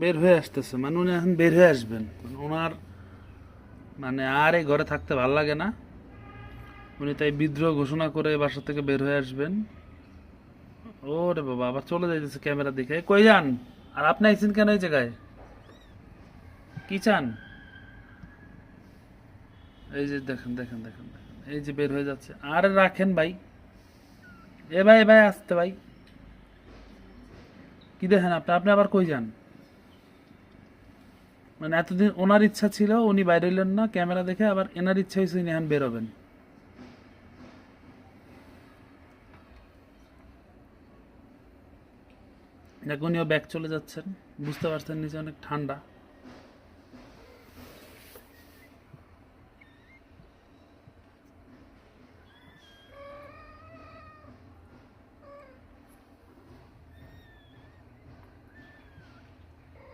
বের হয়ে আসতেছে, মানে উনি এখন বের হয়ে আসবেন। ওনার মানে আর এই ঘরে থাকতে ভাল লাগে না, উনি তাই বিদ্রোহ ঘোষণা করে বাসা থেকে বের হয়ে আসবেন। ওরে বাবা, আবার চলে যাইতেছে ক্যামেরা দেখে। কই যান? আর আপনি আইছেন কেন এই জায়গায়? কি চান? এই যে দেখেন দেখেন দেখেন দেখেন, এই যে বের হয়ে যাচ্ছে। আরে রাখেন ভাই, এ ভাই এ ভাই, আসতে ভাই। কি দেখেন আপনি? আপনি আবার কই যান? মানে এতদিন ওনার ইচ্ছা ছিল উনি বাইরে হইলেন না ক্যামেরা দেখে, আবার এনার ইচ্ছা হয়েছে উনি এখন বেরোবেন। দেখ উনিও ব্যাক চলে যাচ্ছেন, বুঝতে পারছেন নিচে অনেক ঠান্ডা।